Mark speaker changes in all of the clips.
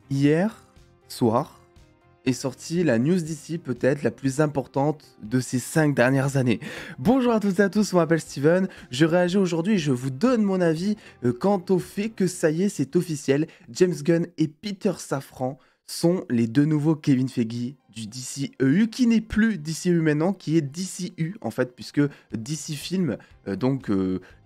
Speaker 1: Hier soir est sortie la news d'ici, peut-être la plus importante de ces 5 dernières années. Bonjour à toutes et à tous, on m'appelle Steven, je réagis aujourd'hui et je vous donne mon avis quant au fait que ça y est, c'est officiel, James Gunn et Peter Safran sont les deux nouveaux Kevin Feige du DCEU, qui n'est plus DCEU maintenant, qui est DCU en fait, puisque DC Film, on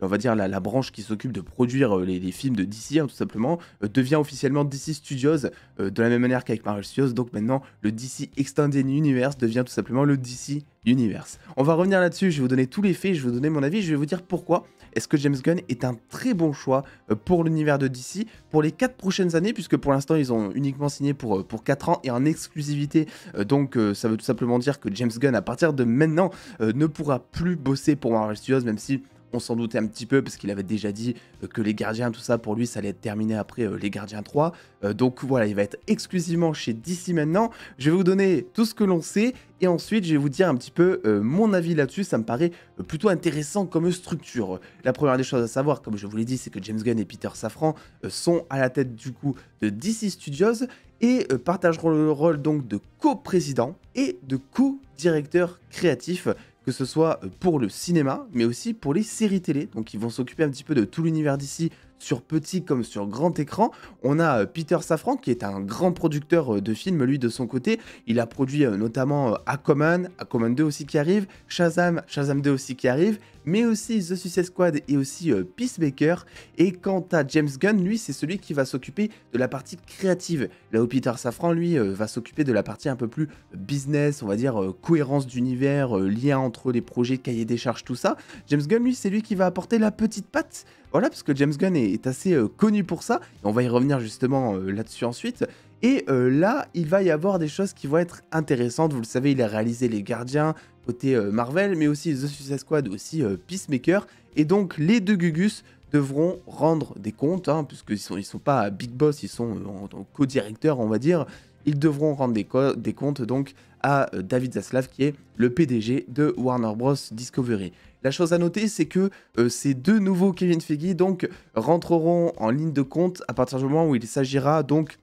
Speaker 1: va dire la branche qui s'occupe de produire les films de DC, hein, tout simplement, devient officiellement DC Studios, de la même manière qu'avec Marvel Studios. Donc maintenant, le DC Extended Universe devient tout simplement le DC Universe. On va revenir là-dessus, je vais vous donner tous les faits, je vais vous donner mon avis, je vais vous dire pourquoi est-ce que James Gunn est un très bon choix pour l'univers de DC pour les 4 prochaines années, puisque pour l'instant ils ont uniquement signé pour 4 ans et en exclusivité. Ça veut tout simplement dire que James Gunn, à partir de maintenant, ne pourra plus bosser pour Marvel Studios, même si on s'en doutait un petit peu, parce qu'il avait déjà dit que les Gardiens, tout ça, pour lui, ça allait être terminé après les Gardiens 3. Donc voilà, il va être exclusivement chez DC maintenant. Je vais vous donner tout ce que l'on sait, et ensuite, je vais vous dire un petit peu mon avis là-dessus. Ça me paraît plutôt intéressant comme structure. La première des choses à savoir, comme je vous l'ai dit, c'est que James Gunn et Peter Safran sont à la tête du coup de DC Studios, et partageront le rôle donc de co-président et de co-directeur créatif, que ce soit pour le cinéma, mais aussi pour les séries télé. Donc ils vont s'occuper un petit peu de tout l'univers d'ici, sur petit comme sur grand écran. On a Peter Safran, qui est un grand producteur de films, lui de son côté. Il a produit notamment Aquaman, Aquaman 2 aussi qui arrive, Shazam, Shazam 2 aussi qui arrive, mais aussi The Suicide Squad et aussi Peacemaker. Et quant à James Gunn, lui, c'est celui qui va s'occuper de la partie créative. Là où Peter Safran, lui, va s'occuper de la partie un peu plus business, on va dire cohérence d'univers, lien entre les projets, cahier des charges, tout ça. James Gunn, lui, c'est lui qui va apporter la petite patte. Voilà, parce que James Gunn est assez connu pour ça. Et on va y revenir justement là-dessus ensuite. Et là, il va y avoir des choses qui vont être intéressantes. Vous le savez, il a réalisé Les Gardiens côté Marvel, mais aussi The Suicide Squad, aussi Peacemaker. Et donc, les deux Gugus devront rendre des comptes, hein, puisqu'ils sont pas Big Boss, ils sont en co-directeur, on va dire. Ils devront rendre des comptes donc à David Zaslav, qui est le PDG de Warner Bros. Discovery. La chose à noter, c'est que ces deux nouveaux Kevin Feige donc rentreront en ligne de compte à partir du moment où il s'agira donc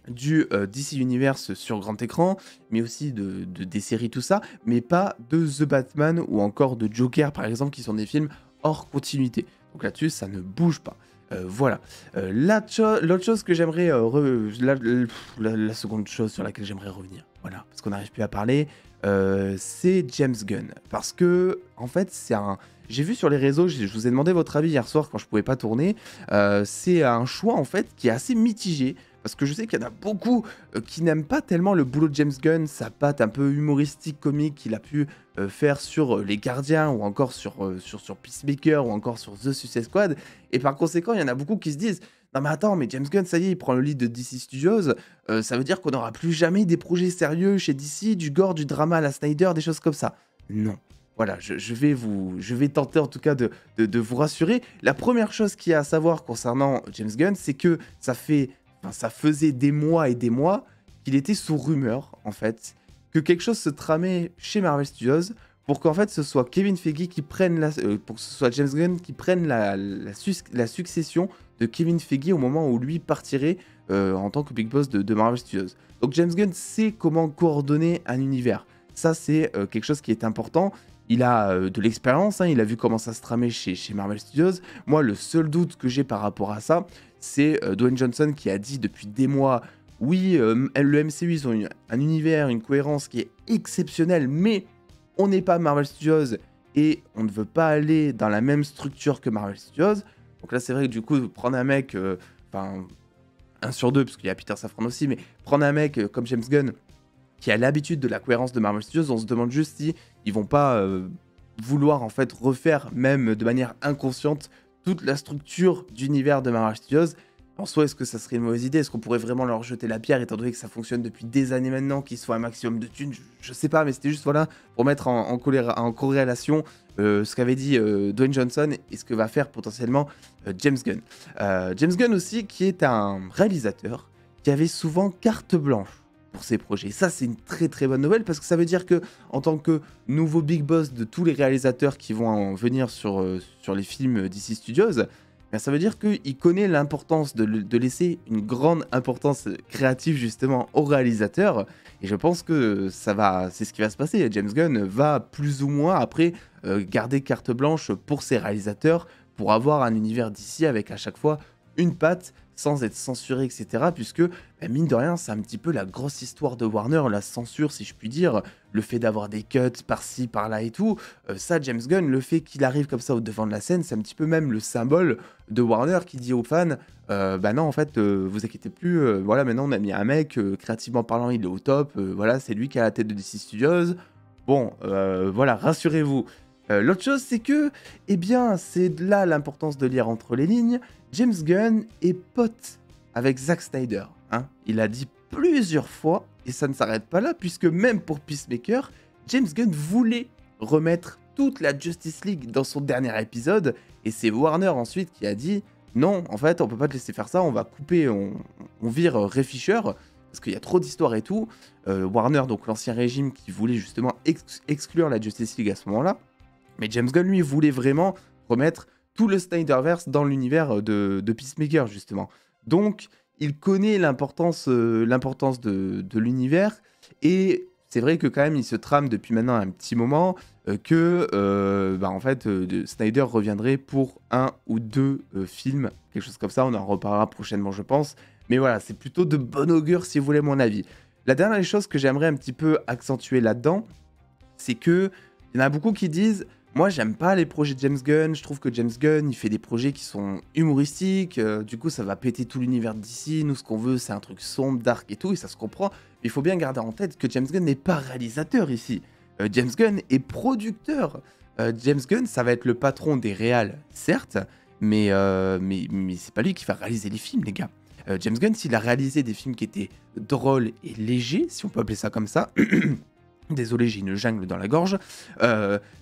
Speaker 1: du DC Universe sur grand écran, mais aussi des séries, tout ça, mais pas de The Batman ou encore de Joker, par exemple, qui sont des films hors continuité. Donc là-dessus, ça ne bouge pas. Voilà. L'autre chose que j'aimerais... la seconde chose sur laquelle j'aimerais revenir, voilà, parce qu'on n'arrive plus à parler, c'est James Gunn. Parce que, en fait, c'est un... J'ai vu sur les réseaux, je vous ai demandé votre avis hier soir quand je pouvais pas tourner, c'est un choix, en fait, qui est assez mitigé. Parce que je sais qu'il y en a beaucoup qui n'aiment pas tellement le boulot de James Gunn, sa patte un peu humoristique, comique qu'il a pu faire sur Les Gardiens, ou encore sur Peacemaker, ou encore sur The Suicide Squad. Et par conséquent, il y en a beaucoup qui se disent « Non mais attends, mais James Gunn, ça y est, il prend le lead de DC Studios, ça veut dire qu'on n'aura plus jamais des projets sérieux chez DC, du gore, du drama à la Snyder, des choses comme ça. » Non. Voilà, je vais tenter en tout cas de vous rassurer. La première chose qu'il y a à savoir concernant James Gunn, c'est que ça faisait des mois et des mois qu'il était sous rumeur, en fait, que quelque chose se tramait chez Marvel Studios pour qu'en fait ce soit Kevin Feige qui prenne pour que ce soit James Gunn qui prenne la succession de Kevin Feige au moment où lui partirait en tant que Big Boss de Marvel Studios. Donc James Gunn sait comment coordonner un univers. Ça, c'est quelque chose qui est important. Il a de l'expérience, hein, il a vu comment ça se tramait chez Marvel Studios. Moi, le seul doute que j'ai par rapport à ça, c'est Dwayne Johnson qui a dit depuis des mois, oui, le MCU, ils ont un univers, une cohérence qui est exceptionnelle, mais on n'est pas Marvel Studios et on ne veut pas aller dans la même structure que Marvel Studios. Donc là, c'est vrai que du coup, prendre un mec, un sur deux, parce qu'il y a Peter Safran aussi, mais prendre un mec comme James Gunn, qui a l'habitude de la cohérence de Marvel Studios, on se demande juste si ils vont pas vouloir en fait refaire, même de manière inconsciente, toute la structure d'univers de Marvel Studios. En soi, est-ce que ça serait une mauvaise idée? Est-ce qu'on pourrait vraiment leur jeter la pierre, étant donné que ça fonctionne depuis des années maintenant, qu'ils soient un maximum de thunes? Je sais pas, mais c'était juste voilà, pour mettre en corrélation ce qu'avait dit Dwayne Johnson et ce que va faire potentiellement James Gunn. James Gunn aussi, qui est un réalisateur qui avait souvent carte blanche pour ses projets. Ça, c'est une très très bonne nouvelle, parce que ça veut dire que en tant que nouveau big boss de tous les réalisateurs qui vont en venir sur les films DC Studios, ben, ça veut dire qu'il connaît l'importance de laisser une grande importance créative justement au réalisateur. Et je pense que c'est ce qui va se passer. James Gunn va plus ou moins après garder carte blanche pour ses réalisateurs pour avoir un univers d'ici avec à chaque fois une patte sans être censuré, etc. Puisque, ben, mine de rien, c'est un petit peu la grosse histoire de Warner, la censure, si je puis dire, le fait d'avoir des cuts par-ci, par-là et tout. Ça, James Gunn, le fait qu'il arrive comme ça au devant de la scène, c'est un petit peu même le symbole de Warner qui dit aux fans, bah non, en fait, vous inquiétez plus, voilà, maintenant on a mis un mec, créativement parlant, il est au top, voilà, c'est lui qui a la tête de DC Studios. Bon, voilà, rassurez-vous. L'autre chose, c'est que, eh bien, c'est là l'importance de lire entre les lignes. James Gunn est pote avec Zack Snyder. Hein. Il a dit plusieurs fois, et ça ne s'arrête pas là, puisque même pour Peacemaker, James Gunn voulait remettre toute la Justice League dans son dernier épisode, et c'est Warner ensuite qui a dit non, en fait, on peut pas te laisser faire ça, on va couper, on vire Ray Fisher, parce qu'il y a trop d'histoires et tout. Warner, donc l'ancien régime qui voulait justement exclure la Justice League à ce moment-là. Mais James Gunn, lui, voulait vraiment remettre tout le Snyderverse dans l'univers de Peacemaker, justement. Donc, il connaît l'importance de l'univers, et c'est vrai que quand même, il se trame depuis maintenant un petit moment en fait, Snyder reviendrait pour un ou deux films, quelque chose comme ça, on en reparlera prochainement, je pense. Mais voilà, c'est plutôt de bon augure, si vous voulez mon avis. La dernière chose que j'aimerais un petit peu accentuer là-dedans, c'est que il y en a beaucoup qui disent moi, j'aime pas les projets de James Gunn. Je trouve que James Gunn, il fait des projets qui sont humoristiques. Du coup, ça va péter tout l'univers d'ici. Nous, ce qu'on veut, c'est un truc sombre, dark et tout. Et ça se comprend. Mais il faut bien garder en tête que James Gunn n'est pas réalisateur ici. James Gunn est producteur. James Gunn, ça va être le patron des réals, certes. Mais c'est pas lui qui va réaliser les films, les gars. James Gunn, s'il a réalisé des films qui étaient drôles et légers, si on peut appeler ça comme ça... Désolé, j'ai une jungle dans la gorge.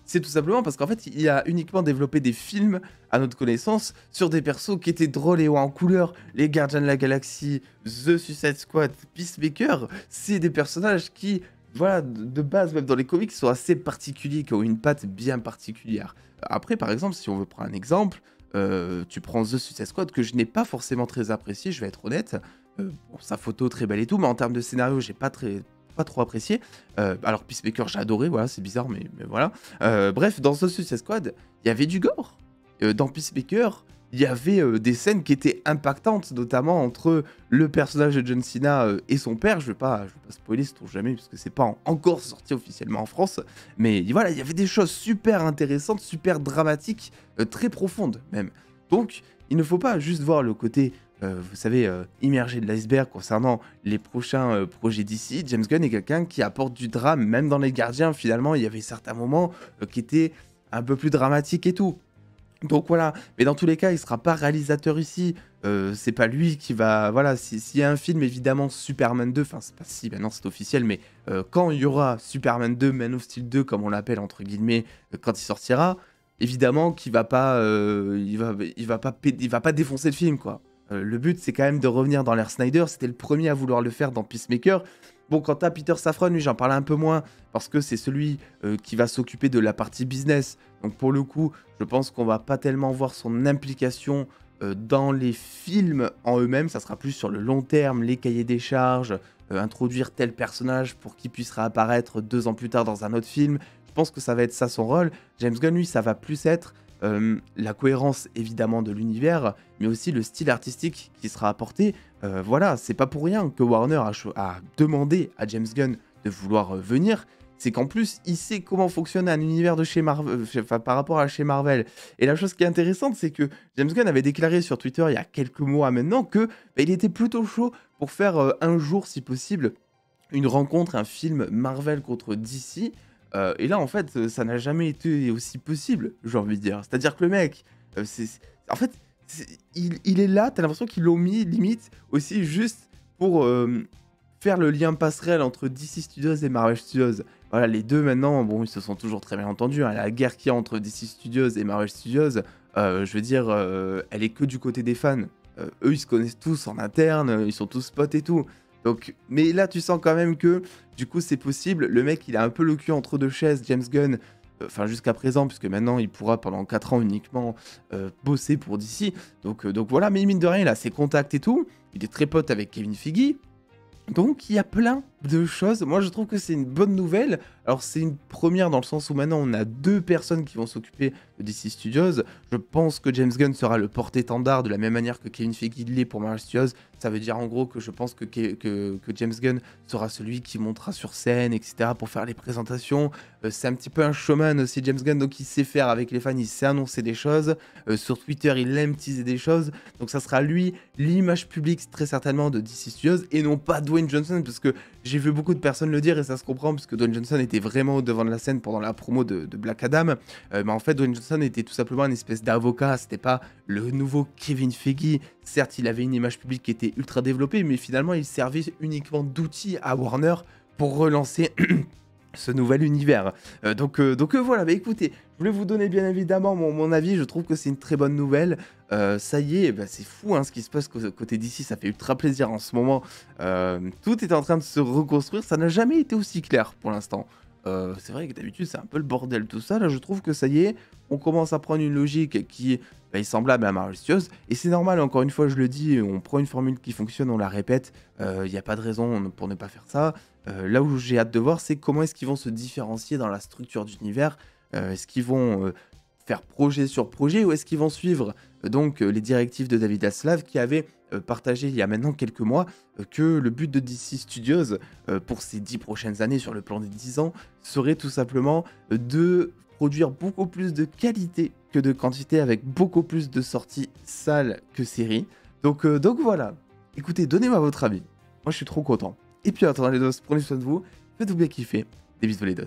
Speaker 1: C'est tout simplement parce qu'en fait, il a uniquement développé des films, à notre connaissance, sur des persos qui étaient drôles et en couleur. Les Gardiens de la Galaxie, The Suicide Squad, Peacemaker, c'est des personnages qui, voilà, de base, même dans les comics, sont assez particuliers, qui ont une patte bien particulière. Après, par exemple, si on veut prendre un exemple, tu prends The Suicide Squad, que je n'ai pas forcément très apprécié, je vais être honnête. Bon, sa photo très belle et tout, mais en termes de scénario, j'ai pas trop apprécié. Alors Peacemaker j'ai adoré, voilà, c'est bizarre mais voilà. Bref, dans The Suicide Squad, il y avait du gore. Dans Peacemaker, il y avait des scènes qui étaient impactantes, notamment entre le personnage de John Cena et son père. Je vais pas spoiler, ce trouve jamais, parce que c'est pas encore sorti officiellement en France. Mais voilà, il y avait des choses super intéressantes, super dramatiques, très profondes même. Donc, il ne faut pas juste voir le côté vous savez, immergé de l'iceberg concernant les prochains projets d'ici. James Gunn est quelqu'un qui apporte du drame, même dans Les Gardiens, finalement, il y avait certains moments qui étaient un peu plus dramatiques et tout. Donc voilà, mais dans tous les cas, il sera pas réalisateur ici. C'est pas lui qui va... Voilà, s'il y a un film, évidemment, Superman 2, enfin, c'est pas si, maintenant c'est officiel, mais quand il y aura Superman 2, Man of Steel 2, comme on l'appelle, entre guillemets, quand il sortira, évidemment qu'il va pas... il va pas défoncer le film, quoi. Le but, c'est quand même de revenir dans l'ère Snyder. C'était le premier à vouloir le faire dans Peacemaker. Bon, quant à Peter Safran, lui, j'en parle un peu moins, parce que c'est celui qui va s'occuper de la partie business. Donc pour le coup, je pense qu'on va pas tellement voir son implication dans les films en eux-mêmes. Ça sera plus sur le long terme, les cahiers des charges, introduire tel personnage pour qu'il puisse réapparaître 2 ans plus tard dans un autre film. Je pense que ça va être ça son rôle. James Gunn, lui, ça va plus être... la cohérence évidemment de l'univers, mais aussi le style artistique qui sera apporté. Voilà, c'est pas pour rien que Warner a demandé à James Gunn de vouloir venir. C'est qu'en plus, il sait comment fonctionne un univers de chez Marvel, par rapport à chez Marvel. Et la chose qui est intéressante, c'est que James Gunn avait déclaré sur Twitter il y a quelques mois maintenant que il était plutôt chaud pour faire un jour, si possible, une rencontre, un film Marvel contre DC. Et là, en fait, ça n'a jamais été aussi possible, j'ai envie de dire. C'est-à-dire que le mec, en fait, il est là, t'as l'impression qu'ils l'ont mis, limite, aussi juste pour faire le lien passerelle entre DC Studios et Marvel Studios. Voilà, les deux, maintenant, bon, ils se sont toujours très bien entendus. Hein, la guerre qu'il y a entre DC Studios et Marvel Studios, je veux dire, elle est que du côté des fans. Eux, ils se connaissent tous en interne, ils sont tous potes et tout. Donc, mais là, tu sens quand même que, du coup, c'est possible. Le mec, il a un peu le cul entre deux chaises, James Gunn. enfin jusqu'à présent, puisque maintenant il pourra pendant 4 ans uniquement bosser pour DC. Donc voilà, mais mine de rien, il a ses contacts et tout. Il est très pote avec Kevin Feige. Donc il y a plein de choses. Moi je trouve que c'est une bonne nouvelle. Alors c'est une première dans le sens où maintenant on a 2 personnes qui vont s'occuper de DC Studios. Je pense que James Gunn sera le porte-étendard de la même manière que Kevin Feige l'est pour Marvel Studios. Ça veut dire en gros que je pense que James Gunn sera celui qui montera sur scène, etc. pour faire les présentations. C'est un petit peu un showman aussi James Gunn, donc il sait faire avec les fans, il sait annoncer des choses. Sur Twitter il aime teaser des choses. Donc ça sera lui l'image publique très certainement de DC Studios et non pas Dwayne Johnson, parce que j'ai vu beaucoup de personnes le dire et ça se comprend puisque Dwayne Johnson était vraiment au devant de la scène pendant la promo de Black Adam. Mais en fait Dwayne Johnson était tout simplement une espèce d'avocat, c'était pas le nouveau Kevin Feige. Certes il avait une image publique qui était ultra développée, mais finalement il servait uniquement d'outil à Warner pour relancer ce nouvel univers. Donc voilà, bah écoutez, je voulais vous donner bien évidemment mon avis, je trouve que c'est une très bonne nouvelle. Ça y est, bah, c'est fou hein, ce qui se passe côté d'ici, ça fait ultra plaisir en ce moment. Tout est en train de se reconstruire, ça n'a jamais été aussi clair pour l'instant. C'est vrai que d'habitude c'est un peu le bordel tout ça, là je trouve que ça y est, on commence à prendre une logique qui est semblable à Marvel Studios, et c'est normal, encore une fois je le dis, on prend une formule qui fonctionne, on la répète, il n'y a pas de raison pour ne pas faire ça. Là où j'ai hâte de voir, c'est comment est-ce qu'ils vont se différencier dans la structure d'univers. Est-ce qu'ils vont faire projet sur projet ou est-ce qu'ils vont suivre donc les directives de David Zaslav qui avait partagé il y a maintenant quelques mois que le but de DC Studios pour ces 10 prochaines années sur le plan des 10 ans serait tout simplement de produire beaucoup plus de qualité que de quantité avec beaucoup plus de sorties salles que séries. Donc voilà, écoutez, donnez-moi votre avis. Moi je suis trop content. Et puis attendez les dos, prenez soin de vous, faites-vous bien kiffer. Des bisous les dos.